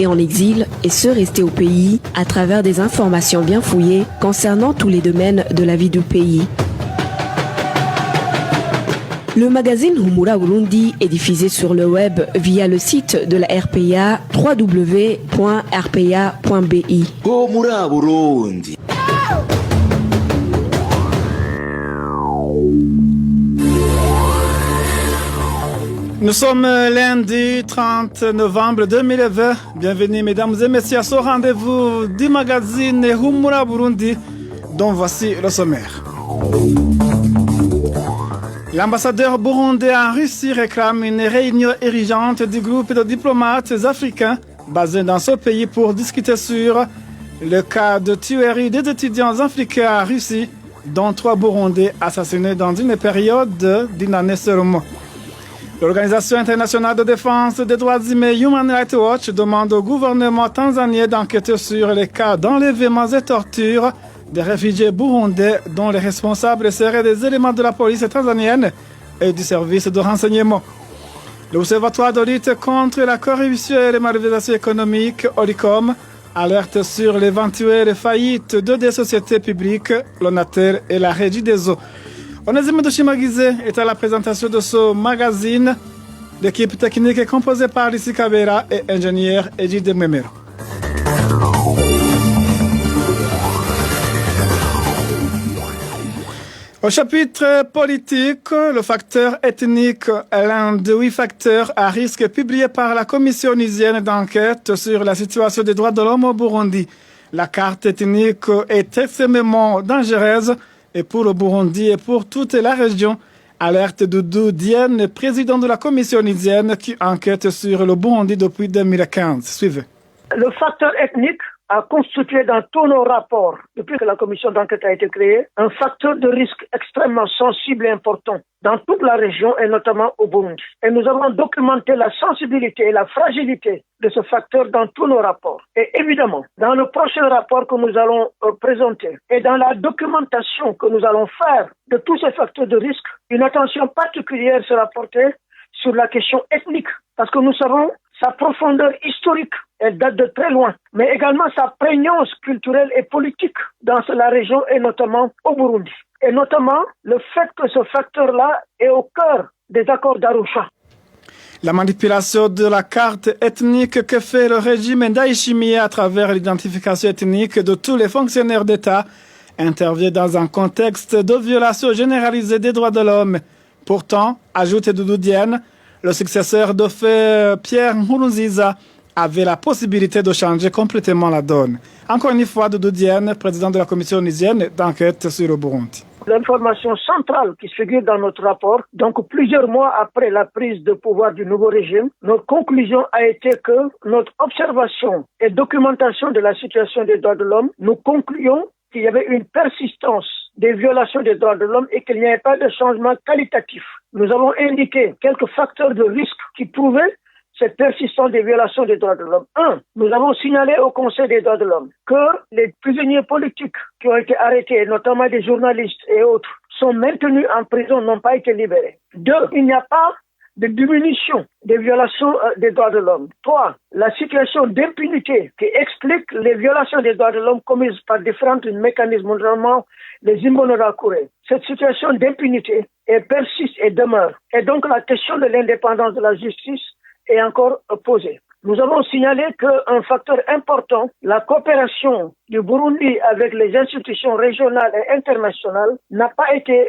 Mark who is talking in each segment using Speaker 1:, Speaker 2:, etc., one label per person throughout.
Speaker 1: en exil et ceux restés au pays à travers des informations bien fouillées concernant tous les domaines de la vie du pays. Le magazine Humura Burundi est diffusé sur le web via le site de la RPA www.rpa.bi.
Speaker 2: Humura Burundi.
Speaker 3: Nous sommes lundi 30 novembre 2020. Bienvenue mesdames et messieurs à ce rendez-vous du magazine Humura Burundi dont voici le sommaire. L'ambassadeur burundais en Russie réclame une réunion urgente du groupe de diplomates africains basés dans ce pays pour discuter sur le cas de tuerie des étudiants africains en Russie, dont 3 Burundais assassinés dans une période d'une année seulement. L'Organisation internationale de défense des droits humains Human Rights Watch demande au gouvernement tanzanien d'enquêter sur les cas d'enlèvements et tortures des réfugiés burundais dont les responsables seraient des éléments de la police tanzanienne et du service de renseignement. L'Observatoire de lutte contre la corruption et les malversations économiques, OLICOM, alerte sur l'éventuelle faillite de des sociétés publiques, l'ONATER et la Régie des eaux. Onésime Doshimagize est à la présentation de ce magazine. L'équipe technique est composée par Lissi Kabera et ingénieur Egide Memero. Au chapitre politique, le facteur ethnique est l'un des 8 facteurs à risque publiés par la Commission onusienne d'enquête sur la situation des droits de l'homme au Burundi. La carte ethnique est extrêmement dangereuse et pour le Burundi et pour toute la région, alerte Doudou Diène, président de la Commission onusienne qui enquête sur le Burundi depuis 2015. Suivez.
Speaker 4: Le facteur ethnique a constitué dans tous nos rapports, depuis que la commission d'enquête a été créée, un facteur de risque extrêmement sensible et important dans toute la région et notamment au Burundi. Et nous avons documenté la sensibilité et la fragilité de ce facteur dans tous nos rapports. Et évidemment, dans le prochain rapport que nous allons présenter et dans la documentation que nous allons faire de tous ces facteurs de risque, une attention particulière sera portée sur la question ethnique, parce que nous savons sa profondeur historique, elle date de très loin, mais également sa prégnance culturelle et politique dans la région et notamment au Burundi. Et notamment le fait que ce facteur-là est au cœur des accords d'Arusha.
Speaker 3: La manipulation de la carte ethnique que fait le régime Ndayishimiye à travers l'identification ethnique de tous les fonctionnaires d'État intervient dans un contexte de violation généralisée des droits de l'homme. Pourtant, ajoute Doudou Diène, le successeur de feu Pierre Nkurunziza avait la possibilité de changer complètement la donne. Encore une fois, Doudou Diène, président de la commission onusienne d'enquête sur le Burundi.
Speaker 4: L'information centrale qui figure dans notre rapport, donc plusieurs mois après la prise de pouvoir du nouveau régime, notre conclusion a été que notre observation et documentation de la situation des droits de l'homme, nous concluons qu'il y avait une persistance des violations des droits de l'homme et qu'il n'y avait pas de changement qualitatif. Nous avons indiqué quelques facteurs de risque qui prouvaient cette persistance des violations des droits de l'homme. 1. Nous avons signalé au Conseil des droits de l'homme que les prisonniers politiques qui ont été arrêtés, notamment des journalistes et autres, sont maintenus en prison, n'ont pas été libérés. 2. Il n'y a pas de diminution des violations des droits de l'homme. 3. La situation d'impunité qui explique les violations des droits de l'homme commises par différents mécanismes, notamment les Imbonerakure. Cette situation d'impunité persiste et demeure. Et donc la question de l'indépendance de la justice est encore posée. Nous avons signalé qu'un facteur important, la coopération du Burundi avec les institutions régionales et internationales n'a pas été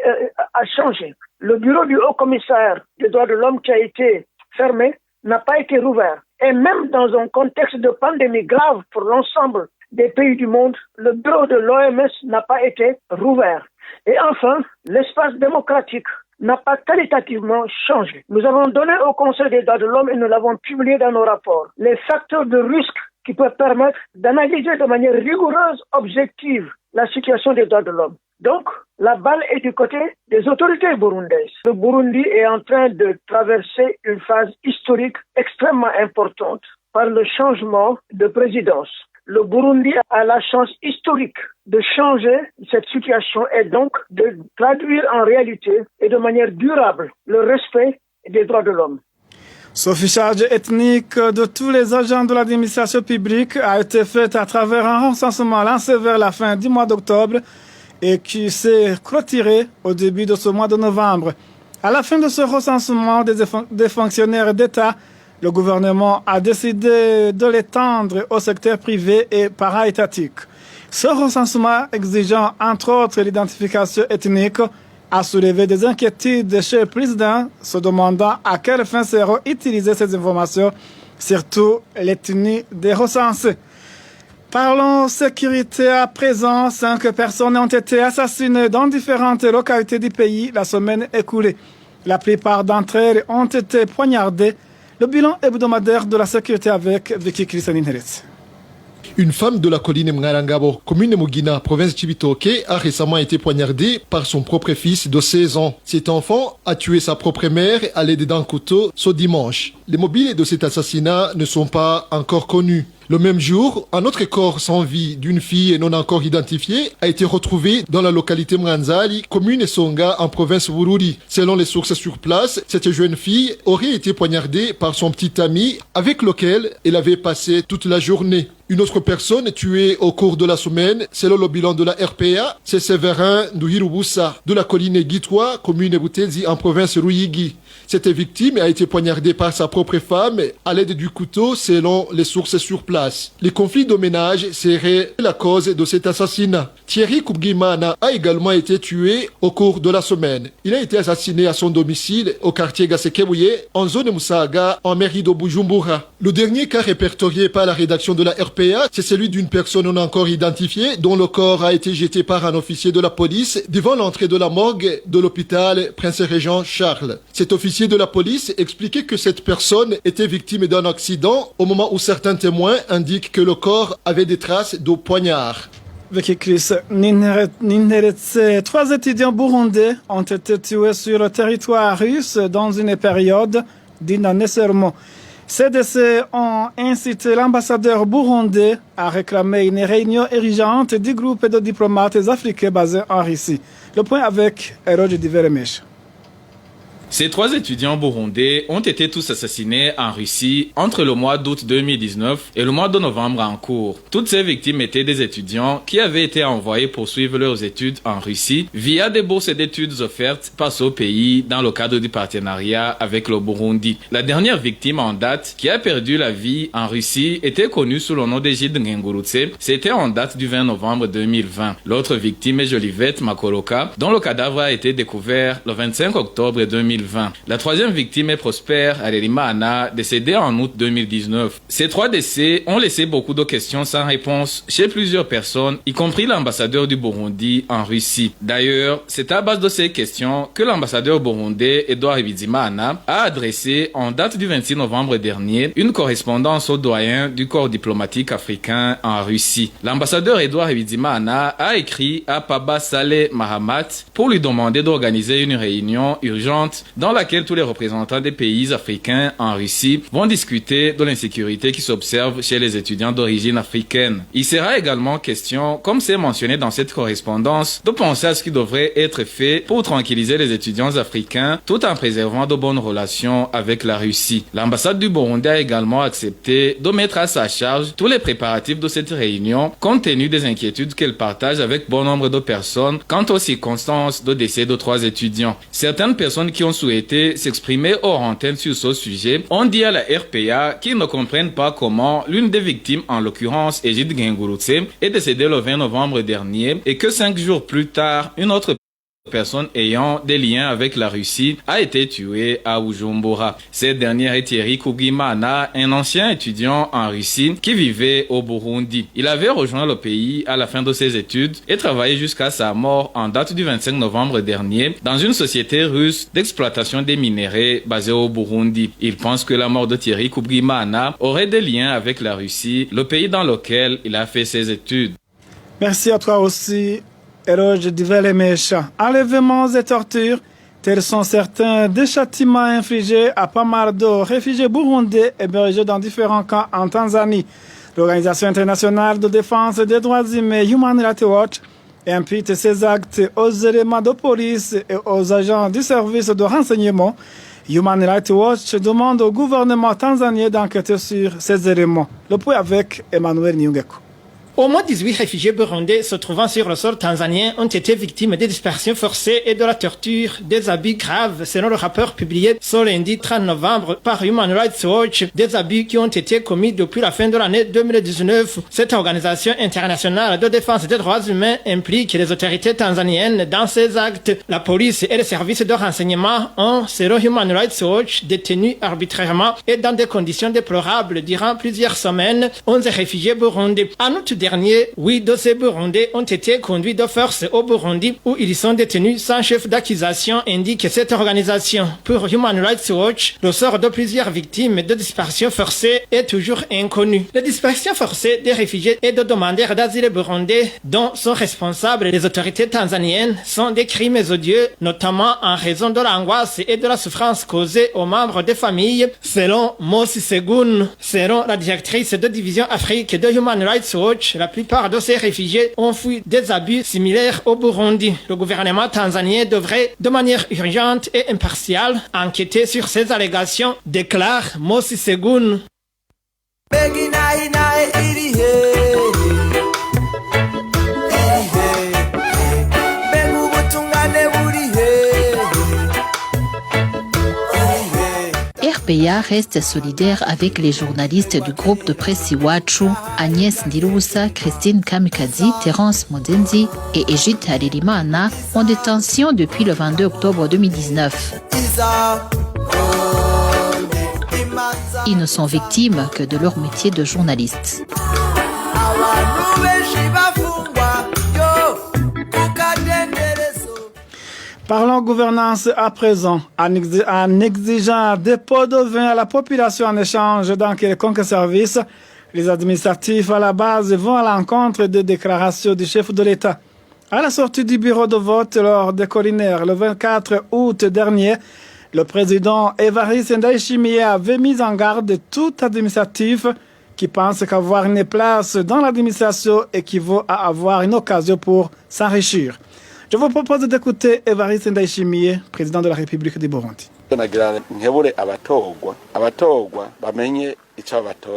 Speaker 4: à changer. Le bureau du haut-commissaire des droits de l'homme qui a été fermé n'a pas été rouvert. Et même dans un contexte de pandémie grave pour l'ensemble des pays du monde, le bureau de l'OMS n'a pas été rouvert. Et enfin, l'espace démocratique n'a pas qualitativement changé. Nous avons donné au Conseil des droits de l'homme et nous l'avons publié dans nos rapports les facteurs de risque qui peuvent permettre d'analyser de manière rigoureuse, objective, la situation des droits de l'homme. Donc, la balle est du côté des autorités burundaises. Le Burundi est en train de traverser une phase historique extrêmement importante par le changement de présidence. Le Burundi a la chance historique de changer cette situation et donc de traduire en réalité et de manière durable le respect des droits de l'homme.
Speaker 3: Ce fichage ethnique de tous les agents de l'administration publique a été fait à travers un recensement lancé vers la fin du mois d'octobre et qui s'est clôturé au début de ce mois de novembre. À la fin de ce recensement des fonctionnaires d'État, le gouvernement a décidé de l'étendre au secteur privé et para-étatique. Ce recensement exigeant entre autres l'identification ethnique a soulevé des inquiétudes chez le président, se demandant à quelle fin seront utilisées ces informations, surtout l'ethnie des recensés. Parlons sécurité à présent. 5 personnes ont été assassinées dans différentes localités du pays la semaine écoulée. La plupart d'entre elles ont été poignardées. Le bilan hebdomadaire de la sécurité avec Vicky Christianinheritz.
Speaker 5: Une femme de la colline Mngarangabo, commune de Mugina, province de Chibitoke, a récemment été poignardée par son propre fils de 16 ans. Cet enfant a tué sa propre mère à l'aide d'un couteau ce dimanche. Les mobiles de cet assassinat ne sont pas encore connus. Le même jour, un autre corps sans vie d'une fille non encore identifiée a été retrouvé dans la localité Mranzali, commune Songa, en province Bururi. Selon les sources sur place, cette jeune fille aurait été poignardée par son petit ami avec lequel elle avait passé toute la journée. Une autre personne tuée au cours de la semaine, selon le bilan de la RPA, c'est Séverin Nduhirubusa, de la colline Guitois, commune Butezi, en province Ruyigi. Cette victime a été poignardée par sa propre femme à l'aide du couteau, selon les sources sur place. Les conflits de ménage seraient la cause de cet assassinat. Thierry Kubgimana a également été tué au cours de la semaine. Il a été assassiné à son domicile au quartier Gasekebouye, en zone Musaga, en mairie de Bujumbura. Le dernier cas répertorié par la rédaction de la RPA, c'est celui d'une personne non encore identifiée, dont le corps a été jeté par un officier de la police devant l'entrée de la morgue de l'hôpital Prince-Régent Charles. Cet officier de la police expliquait que cette personne était victime d'un accident au moment où certains témoins indiquent que le corps avait des traces de poignard.
Speaker 3: Vicky Chris Ninheretse, 3 étudiants burundais ont été tués sur le territoire russe dans une période d'inenserrement. Ces décès ont incité l'ambassadeur burundais à réclamer une réunion érigeante du groupe de diplomates africains basés en Russie. Le point avec Eroge Diveremesh.
Speaker 6: Ces 3 étudiants burundais ont été tous assassinés en Russie entre le mois d'août 2019 et le mois de novembre en cours. Toutes ces victimes étaient des étudiants qui avaient été envoyés poursuivre leurs études en Russie via des bourses d'études offertes par ce pays dans le cadre du partenariat avec le Burundi. La dernière victime en date qui a perdu la vie en Russie était connue sous le nom d'Egide Ngengurutse. C'était en date du 20 novembre 2020. L'autre victime est Jolivette Makoloka, dont le cadavre a été découvert le 25 octobre 2020. La troisième victime est Prosper Arelimana, décédé en août 2019. Ces 3 décès ont laissé beaucoup de questions sans réponse chez plusieurs personnes, y compris l'ambassadeur du Burundi en Russie. D'ailleurs, c'est à base de ces questions que l'ambassadeur burundais Edouard Bizimana a adressé en date du 26 novembre dernier une correspondance au doyen du corps diplomatique africain en Russie. L'ambassadeur Edouard Bizimana a écrit à Paba Saleh Mahamat pour lui demander d'organiser une réunion urgente dans laquelle tous les représentants des pays africains en Russie vont discuter de l'insécurité qui s'observe chez les étudiants d'origine africaine. Il sera également question, comme c'est mentionné dans cette correspondance, de penser à ce qui devrait être fait pour tranquilliser les étudiants africains tout en préservant de bonnes relations avec la Russie. L'ambassade du Burundi a également accepté de mettre à sa charge tous les préparatifs de cette réunion, compte tenu des inquiétudes qu'elle partage avec bon nombre de personnes quant aux circonstances de décès de 3 étudiants. Certaines personnes qui ont souhaité s'exprimer hors antenne sur ce sujet ont dit à la RPA qu'ils ne comprennent pas comment l'une des victimes, en l'occurrence Egide Ngengurutse, est décédée le 20 novembre dernier et que 5 jours plus tard, une autre personne ayant des liens avec la Russie a été tuée à Bujumbura. Cette dernière est Thierry Kubgimana, un ancien étudiant en Russie qui vivait au Burundi. Il avait rejoint le pays à la fin de ses études et travaillé jusqu'à sa mort en date du 25 novembre dernier dans une société russe d'exploitation des minéraux basée au Burundi. Il pense que la mort de Thierry Kubgimana aurait des liens avec la Russie, le pays dans lequel il a fait ses études.
Speaker 3: Merci à toi aussi, Eroge Diveremesh. Enlèvements et tortures, tels sont certains des châtiments infligés à pas mal de réfugiés burundais hébergés dans différents camps en Tanzanie. L'Organisation internationale de défense des droits humains Human Rights Watch impute ces actes aux éléments de police et aux agents du service de renseignement. Human Rights Watch demande au gouvernement tanzanien d'enquêter sur ces éléments. Le point avec Emmanuel Nyungeko.
Speaker 7: Au moins 18 réfugiés burundais se trouvant sur le sol tanzanien ont été victimes des dispersions forcées et de la torture, des abus graves, selon le rapport publié ce lundi 30 novembre par Human Rights Watch, des abus qui ont été commis depuis la fin de l'année 2019. Cette organisation internationale de défense des droits humains implique les autorités tanzaniennes dans ces actes. La police et les services de renseignement ont, selon Human Rights Watch, détenu arbitrairement et dans des conditions déplorables durant plusieurs semaines 11 réfugiés burundais. En août dernier, 8 de ces Burundais ont été conduits de force au Burundi où ils sont détenus sans chef d'accusation, indique cette organisation. Pour Human Rights Watch, le sort de plusieurs victimes de dispersion forcée est toujours inconnu. Les dispersions forcées des réfugiés et de demandeurs d'asile burundais dont sont responsables les autorités tanzaniennes sont des crimes odieux, notamment en raison de l'angoisse et de la souffrance causée aux membres des familles, selon Mosi Segun. Selon la directrice de division Afrique de Human Rights Watch, la plupart de ces réfugiés ont fui des abus similaires au Burundi. Le gouvernement tanzanien devrait, de manière urgente et impartiale, enquêter sur ces allégations, déclare Mosi Segun.
Speaker 8: RPA reste solidaire avec les journalistes du groupe de presse Iwachu, Agnès Ndirubusa, Christine Kamikazi, Terence Modenzi et Egide Harerimana, en détention depuis le 22 octobre 2019. Ils ne sont victimes que de leur métier de journaliste.
Speaker 3: Parlons gouvernance à présent, en exigeant des pots de vin à la population en échange d'un quelconque service. Les administratifs à la base vont à l'encontre des déclarations du chef de l'État. À la sortie du bureau de vote lors des collinaires le 24 août dernier, le président Évariste Ndayishimiye avait mis en garde tout administratif qui pense qu'avoir une place dans l'administration équivaut à avoir une occasion pour s'enrichir. Je vous propose d'écouter Évariste Ndayishimiye, président de la République du Burundi.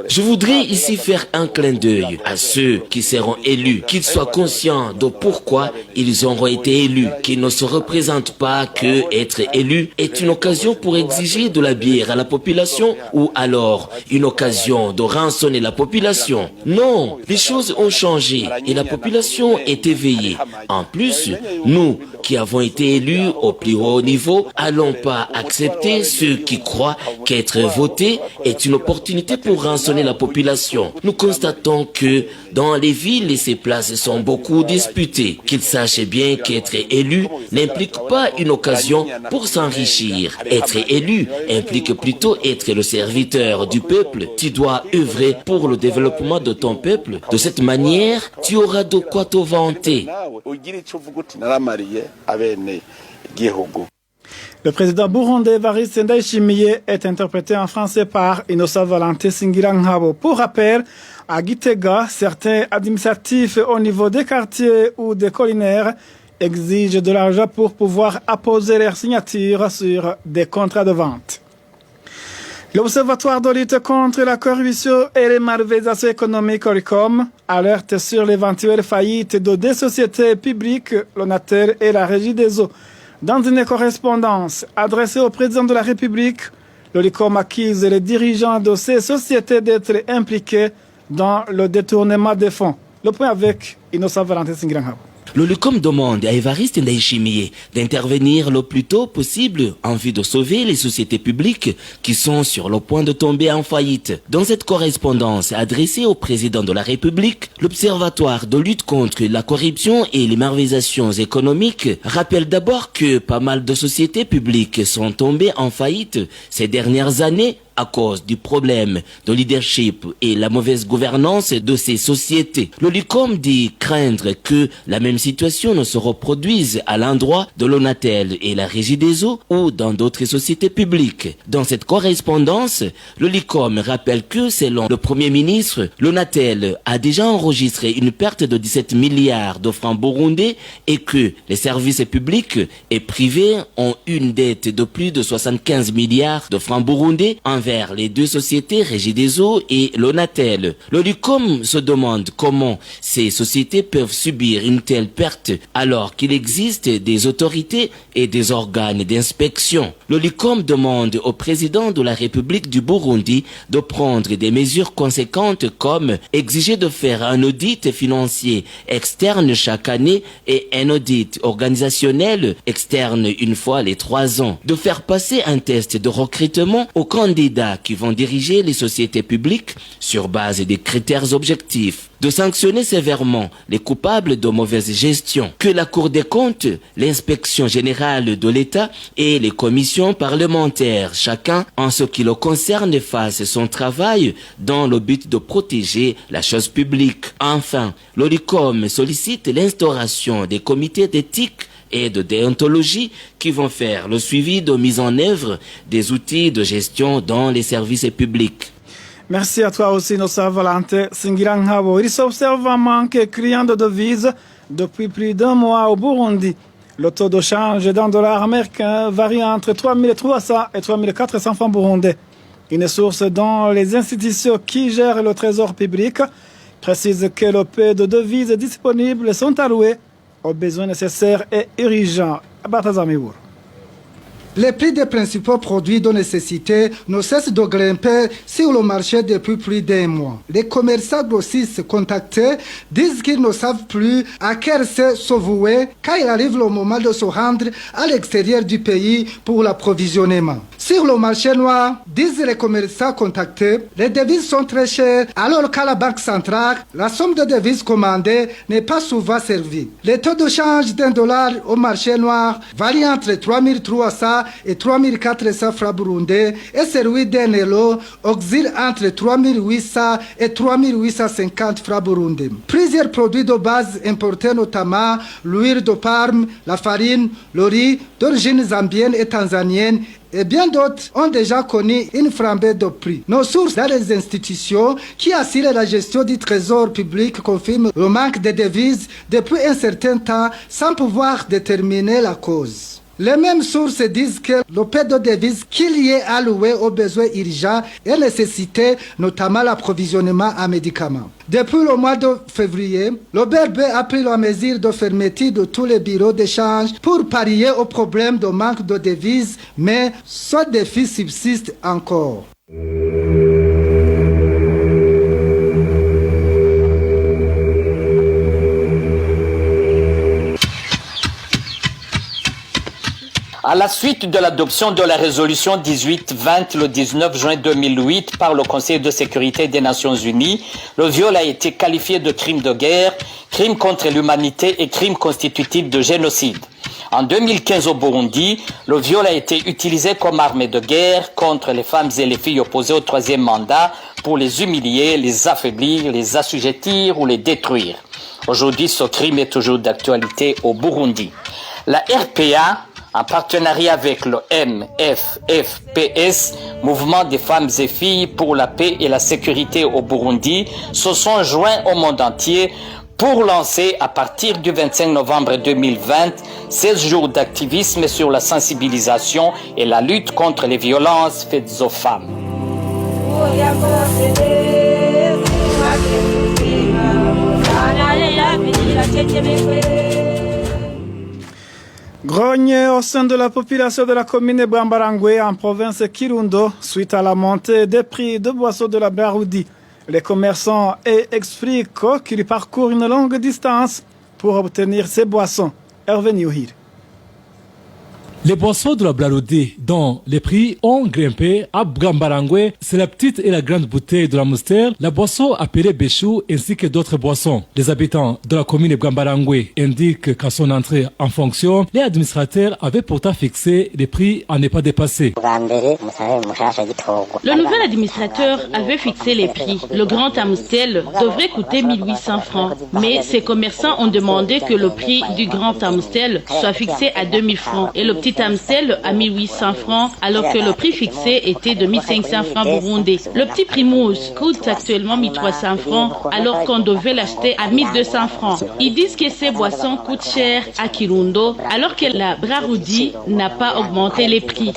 Speaker 9: Je voudrais ici faire un clin d'œil à ceux qui seront élus, qu'ils soient conscients de pourquoi ils auront été élus, qu'ils ne se représentent pas que être élu est une occasion pour exiger de la bière à la population ou alors une occasion de rançonner la population. Non, les choses ont changé et la population est éveillée. En plus, nous qui avons été élus au plus haut niveau, allons pas accepter ceux qui croient qu'être voté est une opportunité pour rançonner la population. Nous constatons que dans les villes, ces places sont beaucoup disputées. Qu'ils sachent bien qu'être élu n'implique pas une occasion pour s'enrichir. Être élu implique plutôt être le serviteur du peuple. Tu dois œuvrer pour le développement de ton peuple. De cette manière, tu auras de quoi te vanter.
Speaker 3: Le président burundais Évariste Ndayishimiye est interprété en français par Innocent Valentin Singirankabo. Pour rappel, à Gitega, certains administratifs au niveau des quartiers ou des collinaires exigent de l'argent pour pouvoir apposer leur signature sur des contrats de vente. L'Observatoire de lutte contre la corruption et les malversations économiques ORICOM alerte sur l'éventuelle faillite de deux sociétés publiques, l'ONATEL et la Régie des eaux. Dans une correspondance adressée au président de la République, l'ORICOM accuse les dirigeants de ces sociétés d'être impliqués dans le détournement des fonds. Le point avec Innocent Valentin Singirankabo.
Speaker 9: L'ORICOM demande à Évariste Ndayishimiye d'intervenir le plus tôt possible en vue de sauver les sociétés publiques qui sont sur le point de tomber en faillite. Dans cette correspondance adressée au président de la République, l'Observatoire de lutte contre la corruption et les malversations économiques rappelle d'abord que pas mal de sociétés publiques sont tombées en faillite ces dernières années à cause du problème de leadership et la mauvaise gouvernance de ces sociétés. Le LICOM dit craindre que la même situation ne se reproduise à l'endroit de l'ONATEL et la Régie des eaux ou dans d'autres sociétés publiques. Dans cette correspondance, le LICOM rappelle que selon le Premier ministre, l'ONATEL a déjà enregistré une perte de 17 milliards de francs burundais et que les services publics et privés ont une dette de plus de 75 milliards de francs burundais envers les deux sociétés Régie des eaux et l'ONATEL. Le LICOM se demande comment ces sociétés peuvent subir une telle perte alors qu'il existe des autorités et des organes d'inspection. Le LICOM demande au président de la République du Burundi de prendre des mesures conséquentes comme exiger de faire un audit financier externe chaque année et un audit organisationnel externe une fois les 3 ans, de faire passer un test de recrutement aux candidats qui vont diriger les sociétés publiques sur base des critères objectifs, de sanctionner sévèrement les coupables de mauvaise gestion, que la Cour des comptes, l'inspection générale de l'État et les commissions parlementaires, chacun en ce qui le concerne, fasse son travail dans le but de protéger la chose publique. Enfin, le LICOM sollicite l'instauration des comités d'éthique et de déontologie qui vont faire le suivi de mise en œuvre des outils de gestion dans les services publics.
Speaker 3: Merci à toi aussi, Nossa Valente Singirangabo. Il s'observe un manque criant de devises depuis plus d'un mois au Burundi. Le taux de change d'un dollar américain varie entre 3300 et 3400 francs burundais. Une source dans les institutions qui gèrent le trésor public précise que le peu de devises disponibles sont alloués aux besoins nécessaires et urgents. Batazamibour.
Speaker 10: Les prix des principaux produits de nécessité ne cessent de grimper sur le marché depuis plus d'un mois. Les commerçants grossistes contactés disent qu'ils ne savent plus à quel se vouer quand il arrive le moment de se rendre à l'extérieur du pays pour l'approvisionnement. Sur le marché noir, disent les commerçants contactés, les devises sont très chères alors qu'à la banque centrale, la somme de devises commandée n'est pas souvent servie. Les taux de change d'un dollar au marché noir varient entre 3300 et 3400 francs burundais et celui d'un euro oscille entre 3800 et 3850 francs burundais. Plusieurs produits de base importés, notamment l'huile de palme, la farine, le riz d'origine zambienne et tanzanienne et bien d'autres ont déjà connu une flambée de prix. Nos sources dans les institutions qui assurent la gestion du trésor public confirment le manque de devises depuis un certain temps sans pouvoir déterminer la cause. Les mêmes sources disent que le peu de devises qu'il y est alloué aux besoins urgents est nécessité, notamment l'approvisionnement en médicaments. Depuis le mois de février, le BRB a pris la mesure de fermeture de tous les bureaux d'échange pour pallier au problème de manque de devises, mais ce défi subsiste encore.
Speaker 11: À la suite de l'adoption de la résolution 1820 le 19 juin 2008 par le Conseil de sécurité des Nations Unies, le viol a été qualifié de crime de guerre, crime contre l'humanité et crime constitutif de génocide. En 2015 au Burundi, le viol a été utilisé comme arme de guerre contre les femmes et les filles opposées au troisième mandat pour les humilier, les affaiblir, les assujettir ou les détruire. Aujourd'hui, ce crime est toujours d'actualité au Burundi. La RPA, en partenariat avec le MFFPS, Mouvement des femmes et filles pour la paix et la sécurité au Burundi, se sont joints au monde entier pour lancer à partir du 25 novembre 2020 16 jours d'activisme sur la sensibilisation et la lutte contre les violences faites aux femmes.
Speaker 3: Grogne au sein de la population de la commune de Bambarangwe en province Kirundo suite à la montée des prix de boissons de la Braroudi. Les commerçants expliquent qu'ils parcourent une longue distance pour obtenir ces boissons. Hervé Niouhir.
Speaker 12: Les boissons de la Blarodé, dont les prix ont grimpé à Bgambarangwe, c'est la petite et la grande bouteille de la Mouster, la boisson appelée Béchou ainsi que d'autres boissons. Les habitants de la commune de Bgambarangwe indiquent qu'à son entrée en fonction, les administrateurs avaient pourtant fixé les prix à ne pas dépasser.
Speaker 13: Le nouvel administrateur avait fixé les prix. Le grand Amstel devrait coûter 1800 francs. Mais ces commerçants ont demandé que le prix du grand Amstel soit fixé à 2000 francs et le petit Amstel à 1800 francs alors que le prix fixé était de 1500 francs burundais. Le petit Primous coûte actuellement 1300 francs alors qu'on devait l'acheter à 1200 francs. Ils disent que ces boissons coûtent cher à Kirundo alors que la Brarudi n'a pas augmenté les prix.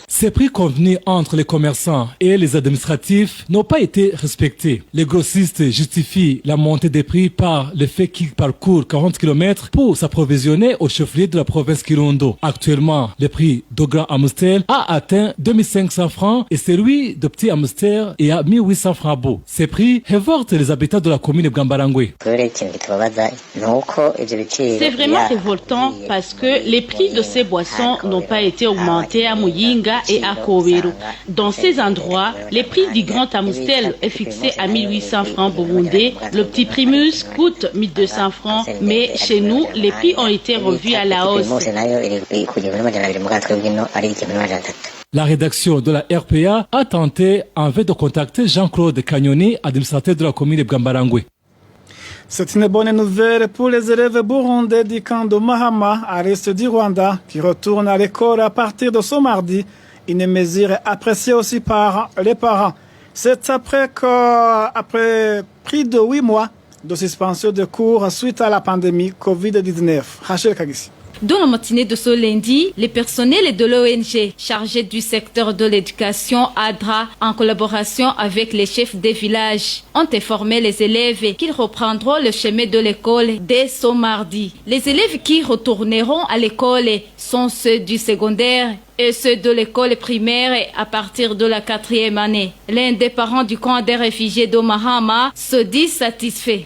Speaker 12: Ces prix convenus entre les commerçants et les administratifs n'ont pas été respectés. Les grossistes justifient la montée des prix par le fait qu'ils parcourent 40 km pour s'approvisionner au chef-lieu de la province Kirundo. Actuellement, le prix de Grand Amstel a atteint 2500 francs et celui de Petit Amstel est à 1800 francs beau. Ces prix révoltent les habitants de la commune de Bgambarangwe.
Speaker 13: C'est vraiment révoltant parce que les prix de ces boissons n'ont pas été augmentés à Muyinga et à Kowero. Dans ces endroits, les prix du Grand Amstel est fixé à 1800 francs burundais, le petit Primus coûte 1200 francs, mais chez nous, les prix ont été revus à la hausse.
Speaker 12: La rédaction de la RPA a tenté en vain de contacter Jean-Claude Cagnoni, administrateur de la commune de Bgambarangwe.
Speaker 3: C'est une bonne nouvelle pour les élèves burundais du camp de Mahama, à l'est du Rwanda, qui retournent à l'école à partir de ce mardi. Une mesure appréciée aussi par les parents. C'est après plus de 8 mois de suspension de cours suite à la pandémie Covid-19. Rachel Kagissi.
Speaker 14: Dans la matinée de ce lundi, les personnels de l'ONG chargés du secteur de l'éducation ADRA, en collaboration avec les chefs des villages, ont informé les élèves qu'ils reprendront le chemin de l'école dès ce mardi. Les élèves qui retourneront à l'école sont ceux du secondaire et ceux de l'école primaire à partir de la 4e année. L'un des parents du camp des réfugiés de Mahama se dit satisfait.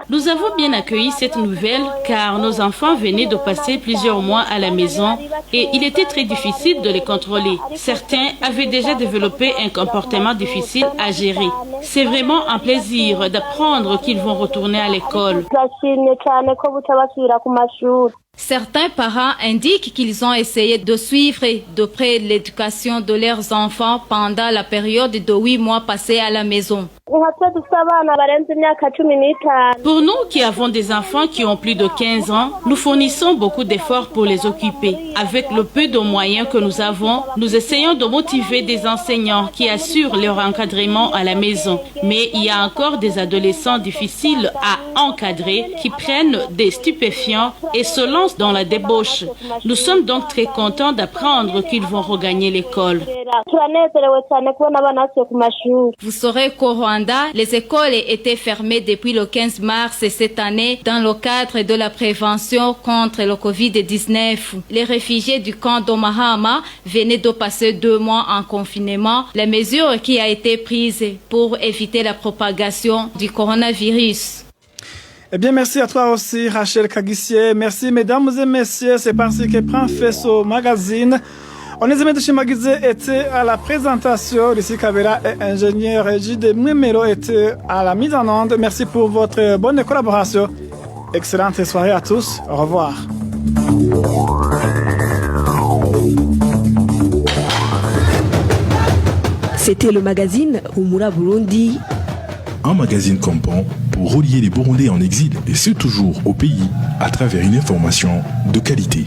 Speaker 13: Nous avons bien accueilli cette nouvelle car nos enfants venaient de passer plusieurs mois à la maison et il était très difficile de les contrôler. Certains avaient déjà développé un comportement difficile à gérer. C'est vraiment un plaisir d'apprendre qu'ils vont retourner à l'école.
Speaker 14: Certains parents indiquent qu'ils ont essayé de suivre de près l'éducation de leurs enfants pendant la période de 8 mois passés à la maison.
Speaker 13: Pour nous qui avons des enfants qui ont plus de 15 ans, nous fournissons beaucoup d'efforts pour les occuper. Avec le peu de moyens que nous avons, nous essayons de motiver des enseignants qui assurent leur encadrement à la maison. Mais il y a encore des adolescents difficiles à encadrer qui prennent des stupéfiants et se lancent dans la débauche. Nous sommes donc très contents d'apprendre qu'ils vont regagner l'école.
Speaker 14: Vous saurez qu'au Rwanda, les écoles étaient fermées depuis le 15 mars cette année dans le cadre de la prévention contre le Covid-19. Les réfugiés du camp de Mahama venaient de passer 2 mois en confinement, la mesure qui a été prise pour éviter la propagation du coronavirus.
Speaker 3: Eh bien, merci à toi aussi, Rachel Kagissier. Merci, mesdames et messieurs. C'est parti que prend fait ce magazine. On est amis de chez Magazine était à la présentation. Lucie Kabera et ingénieur J.D. Mwemero était à la mise en onde. Merci pour votre bonne collaboration. Excellente soirée à tous. Au revoir.
Speaker 1: C'était le magazine Humura Burundi.
Speaker 15: Un magazine comprend pour relier les Burundais en exil et ceux toujours au pays à travers une information de qualité.